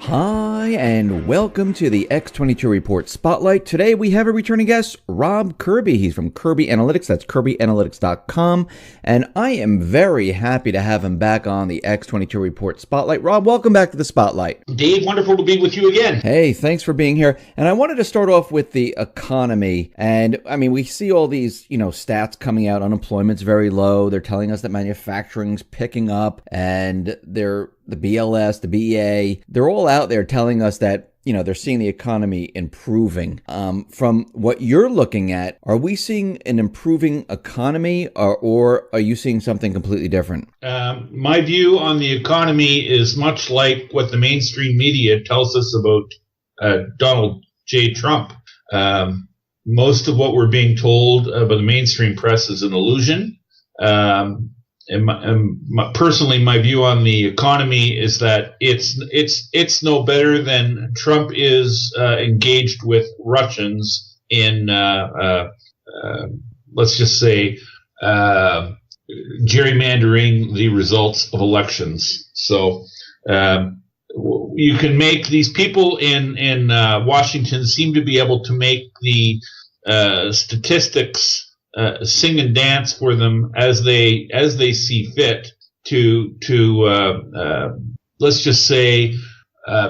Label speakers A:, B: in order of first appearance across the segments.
A: Hi, and welcome to the X22 Report Spotlight. Today we have a returning guest, Rob Kirby. He's from Kirby Analytics. That's kirbyanalytics.com. And I am very happy to have him back on the X22 Report Spotlight. Rob, welcome back to the Spotlight.
B: Dave, wonderful to be with you again.
A: Hey, thanks for being here. And I wanted to start off with the economy. And I mean, we see all these, stats coming out. Unemployment's very low. They're telling us that manufacturing's picking up, and the BLS, the BEA, they're all out there telling us that, they're seeing the economy improving. From what you're looking at, are we seeing an improving economy, or are you seeing something completely different?
B: My view on the economy is much like what the mainstream media tells us about Donald J. Trump. Most of what we're being told by the mainstream press is an illusion. Personally, my view on the economy is that it's no better than Trump is engaged with Russians in let's just say gerrymandering the results of elections. So you can make these people in Washington seem to be able to make the statistics sing and dance for them as they see fit to let's just say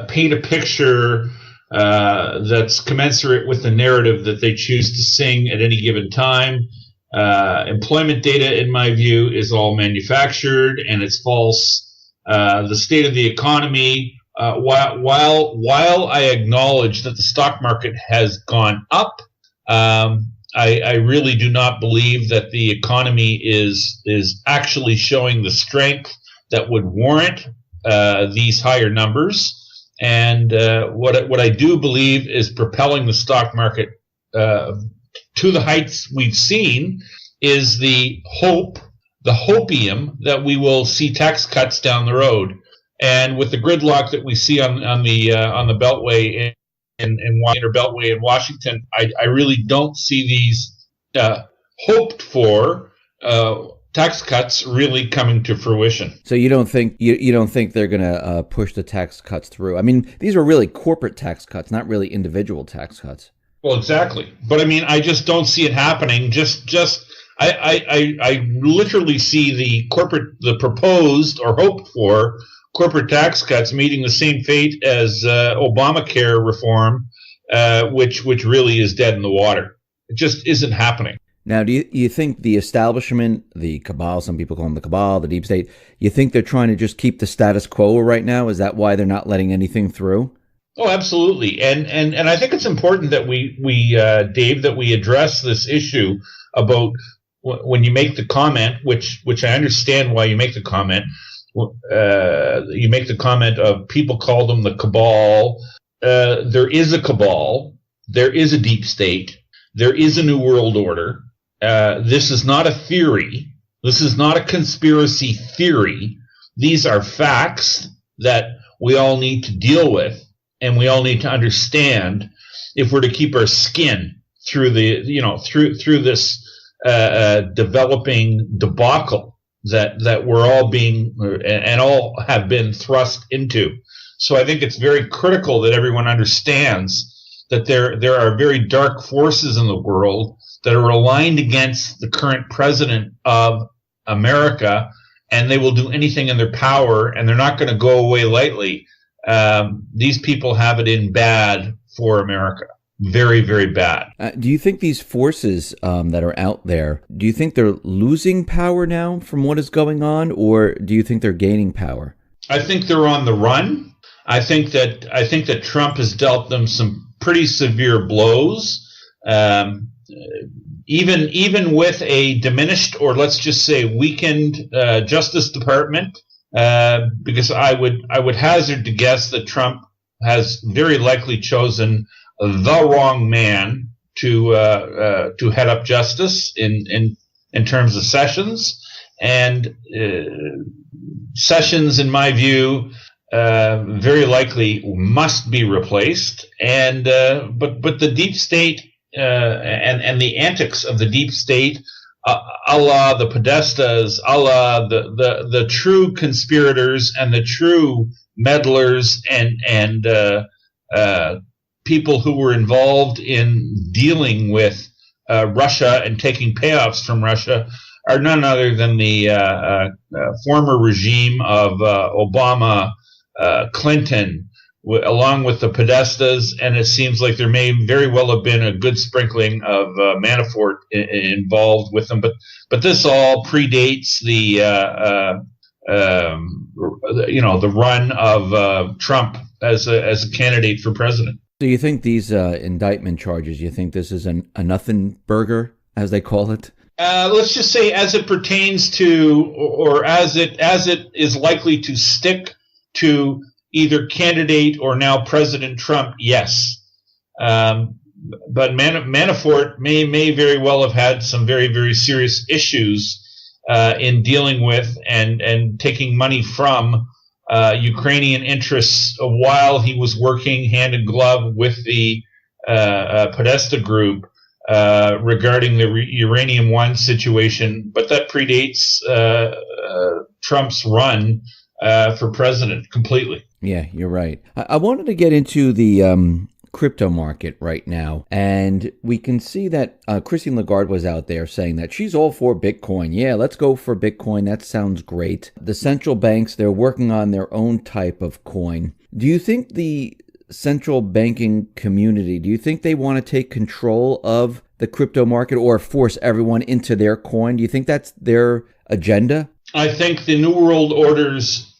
B: paint a picture that's commensurate with the narrative that they choose to sing at any given time. Employment data, in my view, is all manufactured and it's false. The state of the economy, while I acknowledge that the stock market has gone up, I really do not believe that the economy is actually showing the strength that would warrant these higher numbers. And what I do believe is propelling the stock market to the heights we've seen is the hopium that we will see tax cuts down the road. And with the gridlock that we see on the Beltway and Beltway in Washington, I really don't see these hoped for tax cuts really coming to fruition.
A: So you don't think they're going to push the tax cuts through? I mean, these are really corporate tax cuts, not really individual tax cuts.
B: Well, exactly. But I mean, I just don't see it happening. I literally see the proposed or hoped for corporate tax cuts meeting the same fate as Obamacare reform, which really is dead in the water. It just isn't happening.
A: Now, do you think the establishment, the cabal, some people call them the cabal, the deep state, you think they're trying to just keep the status quo right now? Is that why they're not letting anything through?
B: Oh, absolutely. And I think it's important that we Dave, that we address this issue about when you make the comment, which I understand why you make the comment. You make the comment of people call them the cabal. There is a cabal. There is a deep state. There is a new world order. This is not a theory. This is not a conspiracy theory. These are facts that we all need to deal with, and we all need to understand if we're to keep our skin through through this developing debacle that we're all being and all have been thrust into. So I think it's very critical that everyone understands that there are very dark forces in the world that are aligned against the current president of America, and they will do anything in their power, and they're not going to go away lightly. These people have it in bad for America. Very, very bad.
A: Do you think these forces that are out there, do you think they're losing power now from what is going on, or do you think they're gaining power?
B: I think they're on the run. I think that Trump has dealt them some pretty severe blows. Even with a diminished, or let's just say weakened, Justice Department, because I would hazard to guess that Trump has very likely chosen the wrong man to head up justice in terms of Sessions, and Sessions, in my view, very likely must be replaced. And but the deep state and the antics of the deep state, a la the Podestas, a la the true conspirators and the true meddlers and people who were involved in dealing with Russia and taking payoffs from Russia are none other than the former regime of Obama, Clinton, along with the Podestas, and it seems like there may very well have been a good sprinkling of Manafort involved with them. But this all predates the the run of Trump as a candidate for president.
A: Do you think these indictment charges, you think this is a nothing burger, as they call it?
B: Let's just say, as it pertains to, or as it is likely to stick to either candidate or now President Trump, yes. But Manafort may very well have had some very, very serious issues in dealing with and taking money from Ukrainian interests while he was working hand in glove with the Podesta group regarding the Uranium One situation. But that predates Trump's run for president completely.
A: Yeah, you're right. I wanted to get into the crypto market right now, and we can see that Christine Lagarde was out there saying that she's all for Bitcoin. Yeah, let's go for Bitcoin. That sounds great. The central banks, they're working on their own type of coin. Do you think the central banking community, do you think they want to take control of the crypto market or force everyone into their coin? Do you think that's their agenda?
B: I think the New World Order's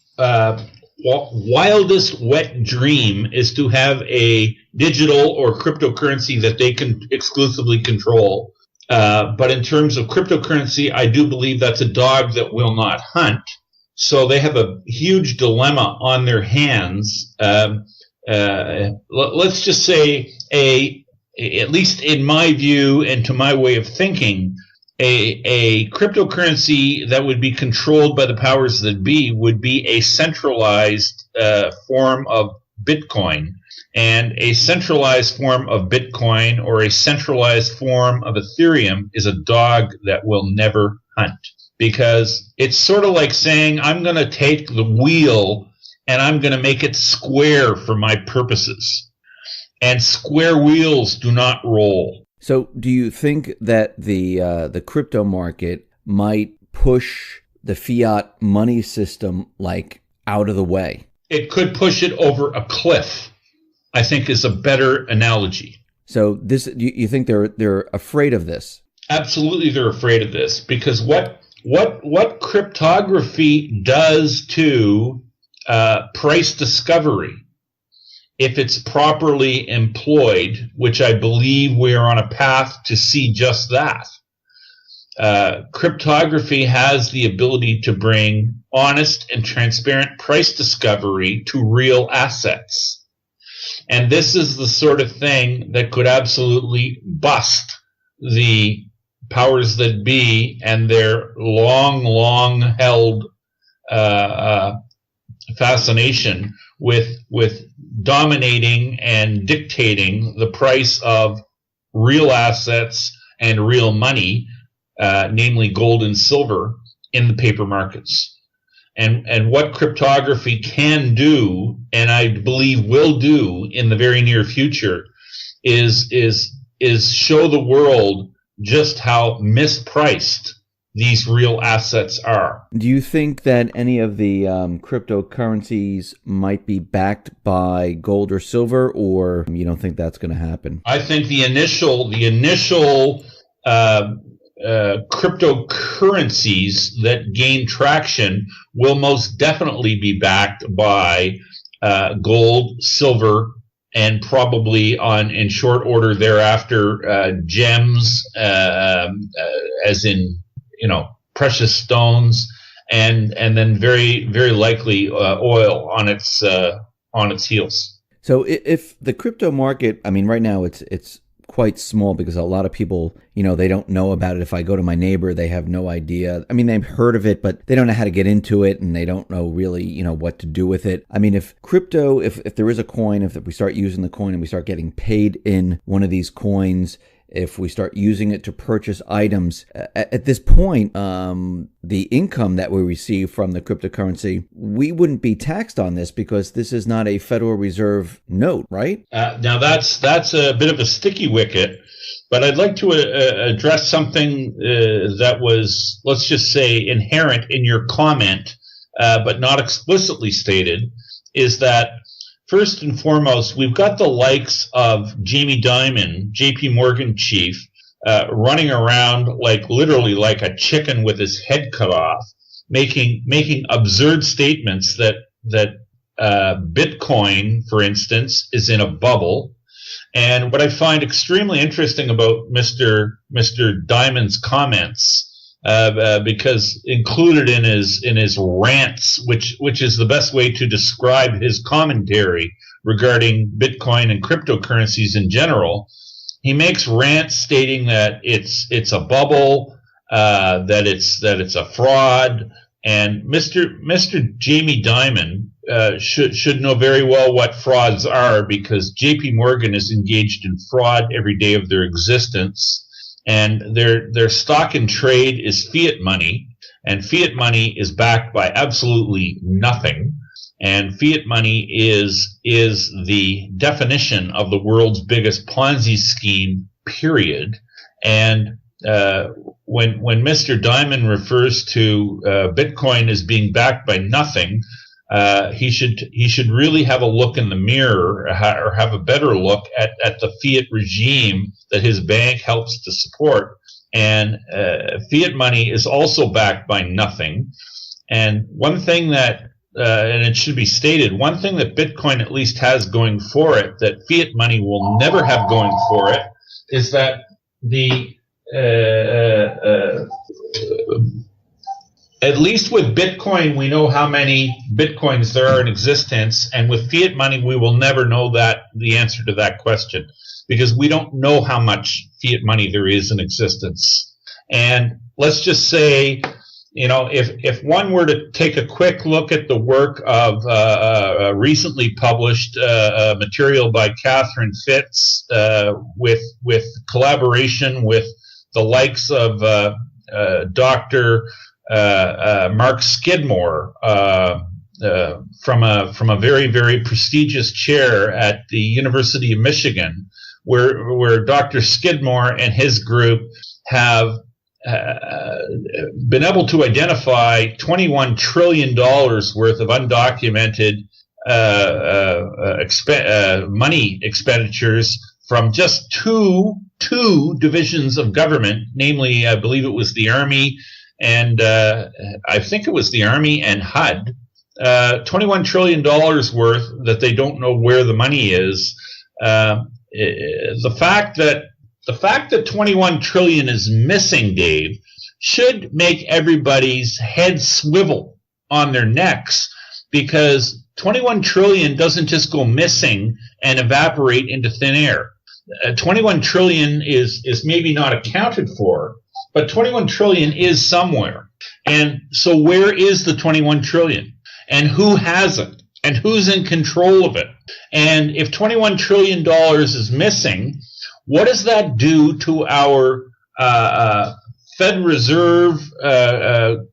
B: wildest wet dream is to have a digital or cryptocurrency that they can exclusively control. But in terms of cryptocurrency, I do believe that's a dog that will not hunt. So they have a huge dilemma on their hands. Let's just say at least in my view and to my way of thinking, a cryptocurrency that would be controlled by the powers that be would be a centralized form of Bitcoin. And a centralized form of Bitcoin or a centralized form of Ethereum is a dog that will never hunt. Because it's sort of like saying, I'm going to take the wheel and I'm going to make it square for my purposes. And square wheels do not roll.
A: So do you think that the crypto market might push the fiat money system like out of the way?
B: It could push it over a cliff, I think, is a better analogy.
A: So this, you think they're afraid of this?
B: Absolutely, they're afraid of this because what cryptography does to price discovery, if it's properly employed, which I believe we are on a path to see just that. Cryptography has the ability to bring honest and transparent price discovery to real assets. And this is the sort of thing that could absolutely bust the powers that be and their long held fascination with dominating and dictating the price of real assets and real money, namely gold and silver, in the paper markets. And what cryptography can do, and I believe will do in the very near future, is show the world just how mispriced these real assets are.
A: Do you think that any of the cryptocurrencies might be backed by gold or silver, or you don't think that's going to happen?
B: I think the initial cryptocurrencies that gain traction will most definitely be backed by gold, silver, and probably in short order thereafter gems, as in precious stones, and then very, very likely oil on its heels.
A: So if the crypto market, I mean, right now it's quite small because a lot of people, they don't know about it. If I go to my neighbor, they have no idea. I mean, they've heard of it, but they don't know how to get into it, and they don't know really, what to do with it. I mean, if crypto, if there is a coin, if we start using the coin and we start getting paid in one of these coins, if we start using it to purchase items. At this point, the income that we receive from the cryptocurrency, we wouldn't be taxed on this because this is not a Federal Reserve note, right?
B: Now that's a bit of a sticky wicket, but I'd like to address something that was, let's just say, inherent in your comment, but not explicitly stated, is that first and foremost, we've got the likes of Jamie Dimon, JP Morgan chief, running around literally like a chicken with his head cut off, making absurd statements that Bitcoin, for instance, is in a bubble. And what I find extremely interesting about Mr. Dimon's comments, because included in his rants, which is the best way to describe his commentary regarding Bitcoin and cryptocurrencies in general, he makes rants stating that it's a bubble, that it's a fraud, and Mr. Jamie Dimon should know very well what frauds are, because JP Morgan is engaged in fraud every day of their existence. And their stock in trade is fiat money, and fiat money is backed by absolutely nothing. And fiat money is the definition of the world's biggest Ponzi scheme, period. And when Mr. Dimon refers to Bitcoin as being backed by nothing, he should really have a look in the mirror, or have a better look at the fiat regime that his bank helps to support. And fiat money is also backed by nothing. And one thing that, and it should be stated, one thing that Bitcoin at least has going for it that fiat money will never have going for it is that at least with Bitcoin, we know how many Bitcoins there are in existence, and with fiat money, we will never know the answer to that question, because we don't know how much fiat money there is in existence. And let's just say, if one were to take a quick look at the work of recently published material by Catherine Fitz, with collaboration with the likes of Dr. Mark Skidmore, from a very, very prestigious chair at the University of Michigan, where Dr. Skidmore and his group have been able to identify $21 trillion worth of undocumented money expenditures from just two divisions of government, namely, I believe it was the Army and I think it was the Army and HUD. $21 trillion worth that they don't know where the money is. The fact that 21 trillion is missing, Dave, should make everybody's head swivel on their necks, because 21 trillion doesn't just go missing and evaporate into thin air. 21 trillion is maybe not accounted for, but 21 trillion is somewhere. And so where is the 21 trillion? And who has it? And who's in control of it? And if $21 trillion is missing, what does that do to our Fed Reserve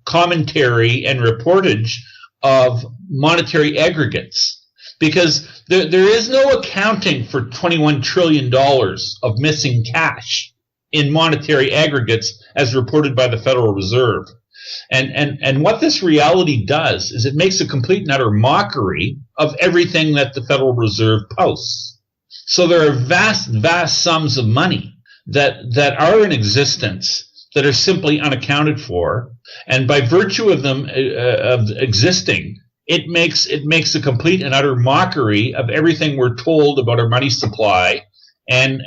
B: commentary and reportage of monetary aggregates? Because there is no accounting for $21 trillion of missing cash in monetary aggregates as reported by the Federal Reserve. And what this reality does is it makes a complete and utter mockery of everything that the Federal Reserve posts. So there are vast, vast sums of money that are in existence that are simply unaccounted for, and by virtue of them of existing, it makes a complete and utter mockery of everything we're told about our money supply, and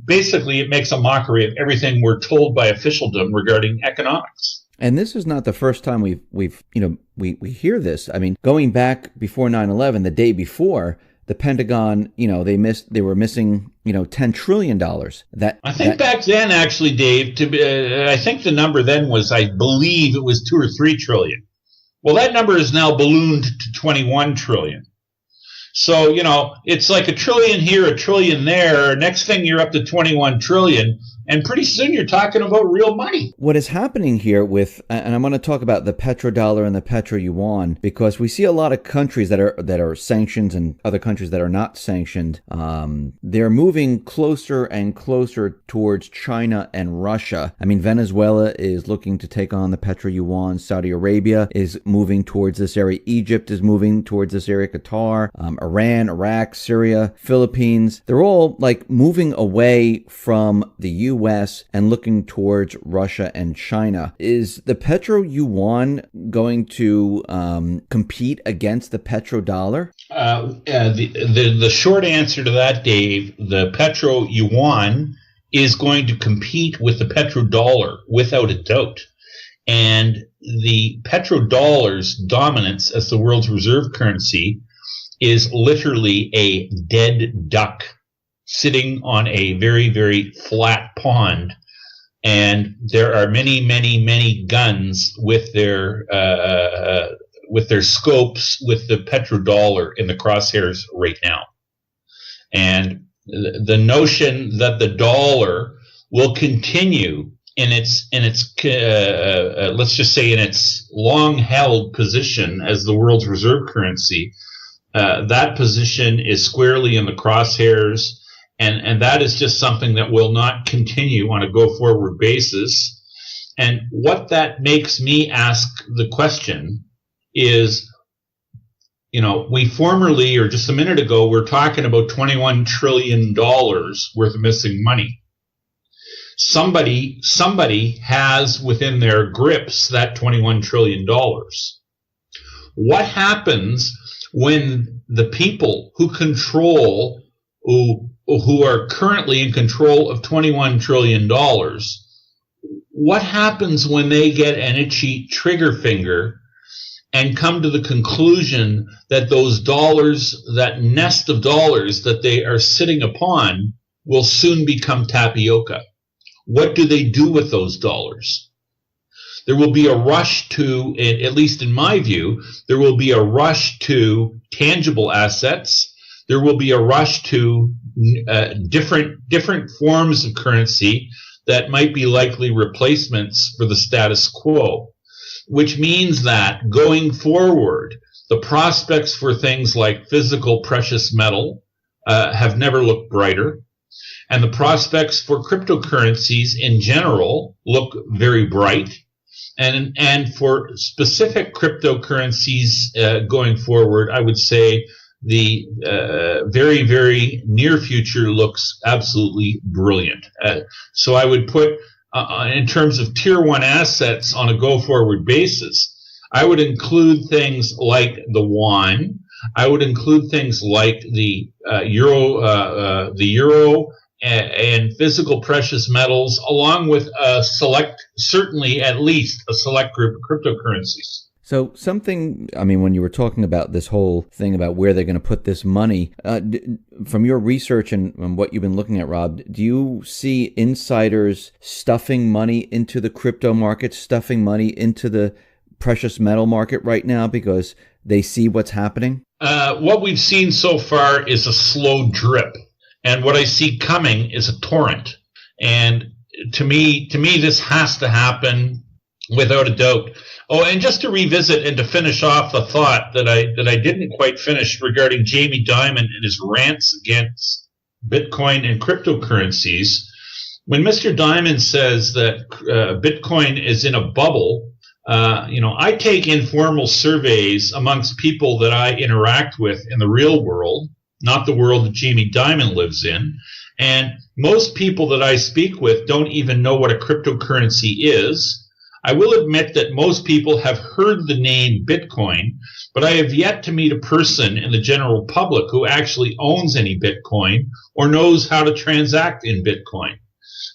B: basically it makes a mockery of everything we're told by officialdom regarding economics.
A: And this is not the first time we hear this. I mean, going back before 9/11, the day before, the Pentagon, they were missing, $10 trillion.
B: Back then, actually, Dave, I think the number then was, I believe it was 2 or 3 trillion. Well, that number is now ballooned to 21 trillion. So, it's like a trillion here, a trillion there. Next thing you're up to 21 trillion. And pretty soon you're talking about real money.
A: What is happening here with, and I'm going to talk about the petrodollar and the petro yuan, because we see a lot of countries that are sanctioned and other countries that are not sanctioned. They're moving closer and closer towards China and Russia. I mean, Venezuela is looking to take on the petro yuan. Saudi Arabia is moving towards this area. Egypt is moving towards this area. Qatar, Iran, Iraq, Syria, Philippines. They're all like moving away from the U.S. and looking towards Russia and China. Is the petro yuan going to compete against the petrodollar?
B: The short answer to that, Dave, the petro yuan is going to compete with the petrodollar without a doubt. And the petrodollar's dominance as the world's reserve currency is literally a dead duck sitting on a very, very flat pond. And there are many, many, many guns with their scopes with the petrodollar in the crosshairs right now. And the notion that the dollar will continue in its let's just say in its long held position as the world's reserve currency, that position is squarely in the crosshairs, and that is just something that will not continue on a go forward basis. And what that makes me ask the question is, we formerly, or just a minute ago, we're talking about $21 trillion worth of missing money. Somebody has within their grips that $21 trillion. What happens when the people who are currently in control of $21 trillion, what happens when they get an itchy trigger finger and come to the conclusion that those dollars, that nest of dollars that they are sitting upon, will soon become tapioca? What do they do with those dollars? There will be a rush to, at least in my view, there will be a rush to tangible assets. There will be a rush to different forms of currency that might be likely replacements for the status quo, which means that going forward, the prospects for things like physical precious metal have never looked brighter. And the prospects for cryptocurrencies in general look very bright. And for specific cryptocurrencies going forward, I would say the very, very near future looks absolutely brilliant. So I would put, in terms of tier one assets on a go-forward basis, I would include things like the yuan. I would include things like the euro, and physical precious metals, along with certainly at least a select group of cryptocurrencies.
A: So when you were talking about this whole thing about where they're going to put this money, from your research and what you've been looking at, Rob, do you see insiders stuffing money into the crypto market, stuffing money into the precious metal market right now because they see what's happening?
B: What we've seen so far is a slow drip. And what I see coming is a torrent. And to me, this has to happen without a doubt. Oh, and just to revisit and to finish off the thought that I didn't quite finish regarding Jamie Dimon and his rants against Bitcoin and cryptocurrencies, when Mr. Dimon says that Bitcoin is in a bubble, I take informal surveys amongst people that I interact with in the real world, not the world that Jamie Dimon lives in. And most people that I speak with don't even know what a cryptocurrency is. I will admit that most people have heard the name Bitcoin, but I have yet to meet a person in the general public who actually owns any Bitcoin or knows how to transact in Bitcoin.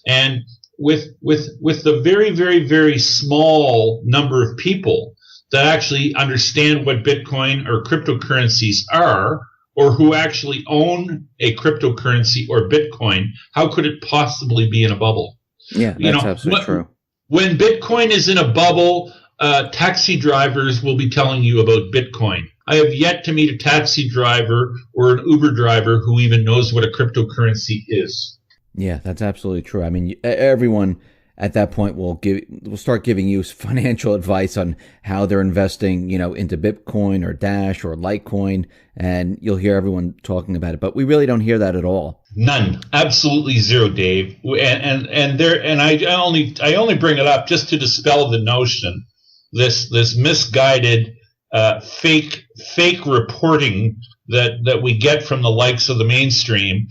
B: And with the very, very, very small number of people that actually understand what Bitcoin or cryptocurrencies are, or who actually own a cryptocurrency or Bitcoin, how could it possibly be in a bubble?
A: Yeah, that's absolutely true.
B: When Bitcoin is in a bubble, taxi drivers will be telling you about Bitcoin. I have yet to meet a taxi driver or an Uber driver who even knows what a cryptocurrency is.
A: Yeah, that's absolutely true. I mean, everyone at that point will start giving you financial advice on how they're investing, into Bitcoin or Dash or Litecoin, and you'll hear everyone talking about it. But we really don't hear that at all.
B: None, absolutely zero, Dave. I only bring it up just to dispel the notion, this misguided, fake reporting that we get from the likes of the mainstream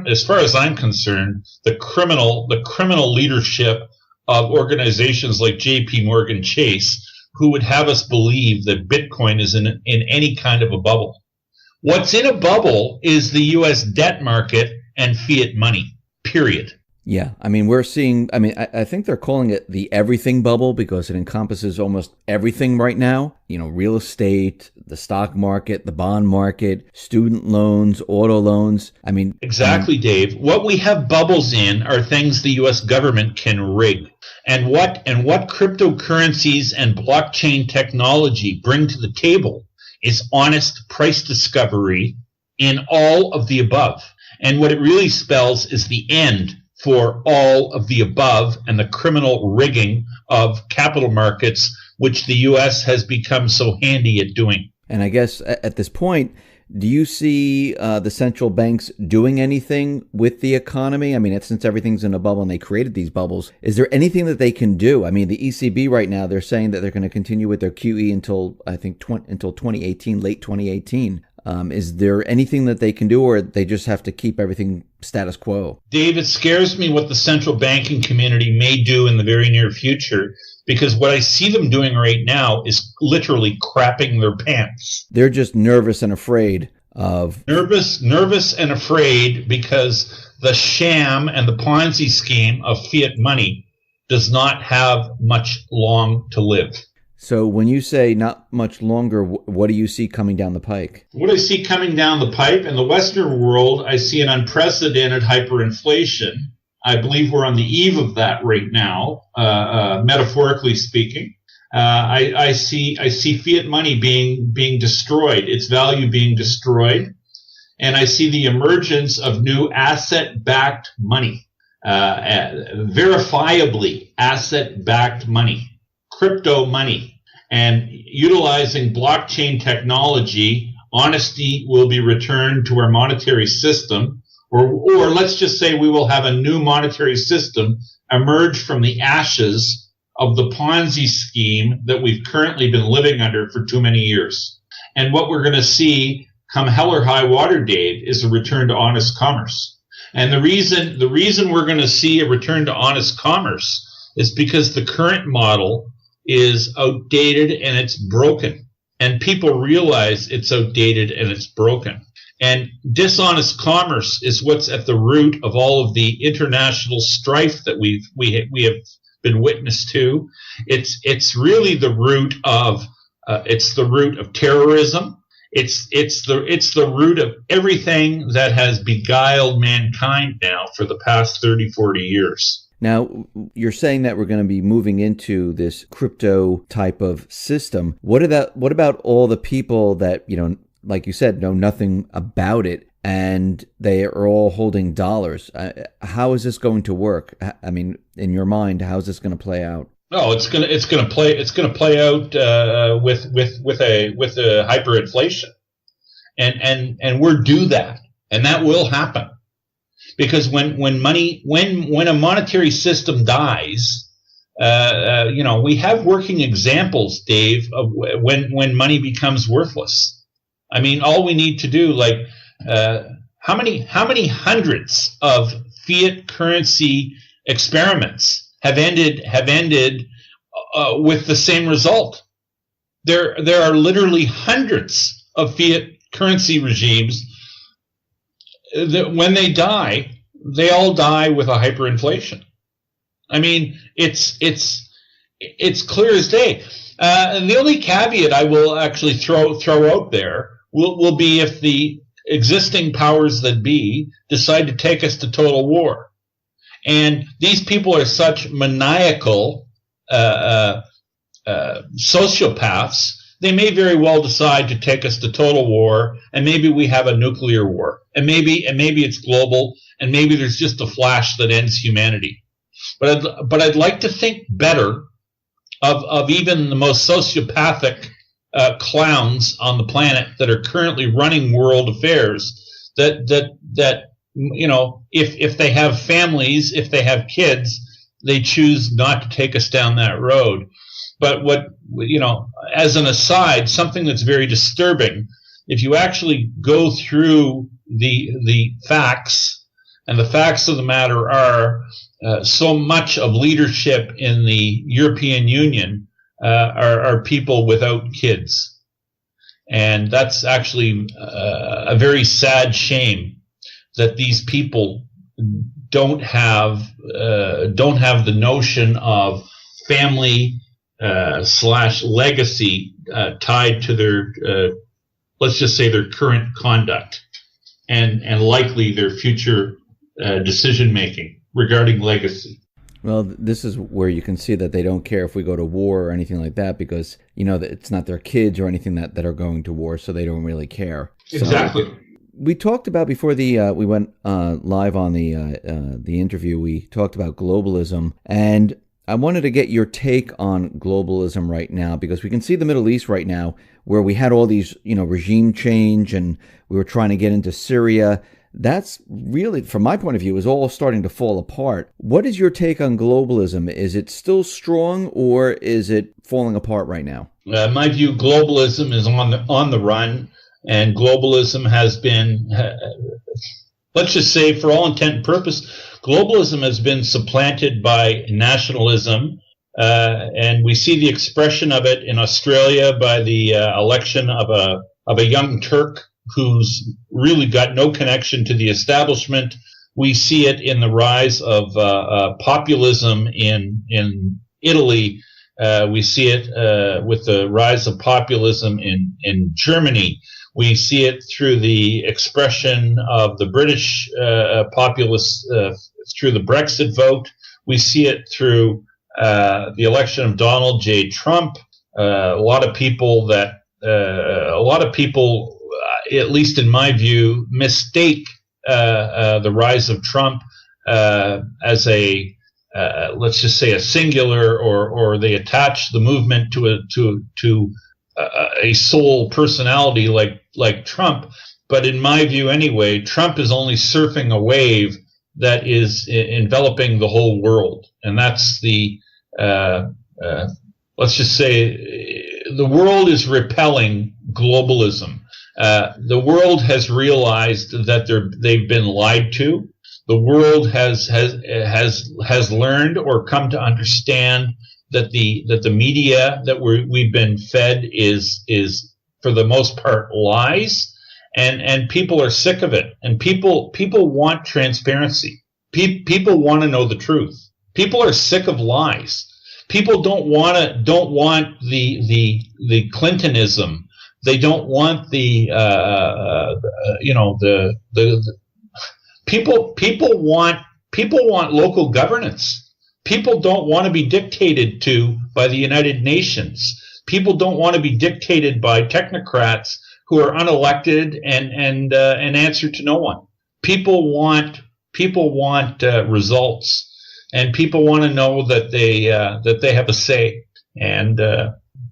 B: as far as I'm concerned, the criminal leadership of organizations like J.P. Morgan Chase, who would have us believe that Bitcoin is in any kind of a bubble. What's in a bubble is the U.S. debt market and fiat money, period.
A: Yeah, I mean, I think they're calling it the everything bubble because it encompasses almost everything right now. Real estate, the stock market, the bond market, student loans, auto loans.
B: Exactly, Dave. What we have bubbles in are things the U.S. government can rig. And what cryptocurrencies and blockchain technology bring to the table is honest price discovery in all of the above. And what it really spells is the end for all of the above and the criminal rigging of capital markets, which the U.S. has become so handy at doing.
A: And I guess at this point, do you see the central banks doing anything with the economy? I mean, since everything's in a bubble and they created these bubbles, is there anything that they can do? I mean, the ECB right now, they're saying that they're going to continue with their QE until, I think, until 2018, late 2018. Is there anything that they can do, or they just have to keep everything status quo?
B: Dave, it scares me what the central banking community may do in the very near future, because what I see them doing right now is literally crapping their pants.
A: They're just nervous and afraid of...
B: Nervous and afraid because the sham and the Ponzi scheme of fiat money does not have much long to live.
A: So when you say not much longer, what do you see coming down the pike?
B: What I see coming down the pipe in the Western world, I see an unprecedented hyperinflation. I believe we're on the eve of that right now, metaphorically speaking. I see fiat money being destroyed, its value being destroyed, and I see the emergence of new asset-backed money, verifiably asset-backed money, crypto money. And utilizing blockchain technology, honesty will be returned to our monetary system, or let's just say we will have a new monetary system emerge from the ashes of the Ponzi scheme that we've currently been living under for too many years. And what we're going to see come hell or high water, Dave, is a return to honest commerce. And the reason we're going to see a return to honest commerce is because the current model is outdated and it's broken. And people realize it's outdated and it's broken. And dishonest commerce is what's at the root of all of the international strife that we have been witness to. It's really the root of terrorism. It's the root of everything that has beguiled mankind now for the past 30, 40 years.
A: Now, you're saying that we're going to be moving into this crypto type of system. What about all the people that, like you said, know nothing about it, and they are all holding dollars? How is this going to work? I mean, in your mind, how is this going to play out?
B: No, it's going to play out with a hyperinflation, and we're due that, and that will happen. Because when a monetary system dies, we have working examples, Dave, of when money becomes worthless. I mean, all we need to do, how many hundreds of fiat currency experiments have ended with the same result? There are literally hundreds of fiat currency regimes that when they die, they all die with a hyperinflation. I mean, it's clear as day. And the only caveat I will actually throw out there will be if the existing powers that be decide to take us to total war. And these people are such maniacal sociopaths, they may very well decide to take us to total war, and maybe we have a nuclear war, and maybe it's global, and maybe there's just a flash that ends humanity. But I'd like to think better of even the most sociopathic clowns on the planet that are currently running world affairs. That if they have families, if they have kids, they choose not to take us down that road. But as an aside, something that's very disturbing, if you actually go through the facts, and the facts of the matter are so much of leadership in the European Union are people without kids. And that's actually a very sad shame that these people don't have the notion of family / legacy tied to their let's just say their current conduct and likely their future decision making regarding legacy.
A: Well, this is where you can see that they don't care if we go to war or anything like that, because that it's not their kids or anything that are going to war, so they don't really care.
B: Exactly.
A: So, we talked about before we went live on the interview. We talked about globalism, and I wanted to get your take on globalism right now, because we can see the Middle East right now, where we had all these regime change, and we were trying to get into Syria. That's really, from my point of view, is all starting to fall apart. What is your take on globalism? Is it still strong, or is it falling apart right now?
B: My view, globalism is on the run, and globalism has been, let's just say, for all intent and purpose, globalism has been supplanted by nationalism, and we see the expression of it in Australia by the election of a young Turk who's really got no connection to the establishment. We see it in the rise of populism in Italy. We see it with the rise of populism in Germany. We see it through the expression of the British populace through the Brexit vote. We see it through the election of Donald J. Trump. A lot of people, at least in my view, mistake the rise of Trump as a let's just say a singular, or they attach the movement to a sole personality like Trump. But in my view, anyway, Trump is only surfing a wave that is enveloping the whole world, and that's the let's just say the world is repelling globalism. The world has realized that they've been lied to. The world has learned or come to understand that the media that we've been fed is for the most part lies, and people are sick of it. And people want transparency. People want to know the truth. People are sick of lies. People don't want the Clintonism. They don't want the people want local governance. People don't want to be dictated to by the United Nations. People don't want to be dictated by technocrats who are unelected and answer to no one. People want results, and people want to know that they have a say. And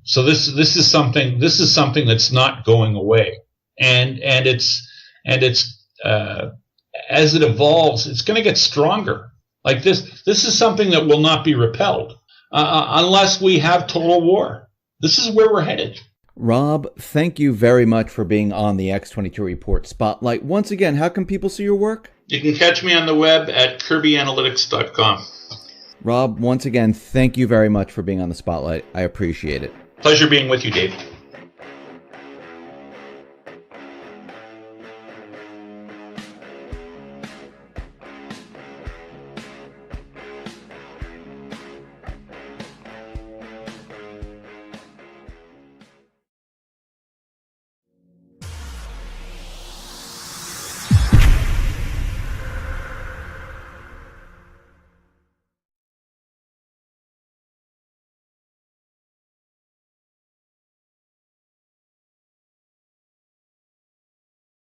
B: so this is something that's not going away. And it's as it evolves, it's going to get stronger. Like this is something that will not be repelled unless we have total war. This is where we're headed.
A: Rob, thank you very much for being on the X22 Report Spotlight. Once again, how can people see your work?
B: You can catch me on the web at kirbyanalytics.com.
A: Rob, once again, thank you very much for being on the Spotlight. I appreciate it.
B: Pleasure being with you, Dave.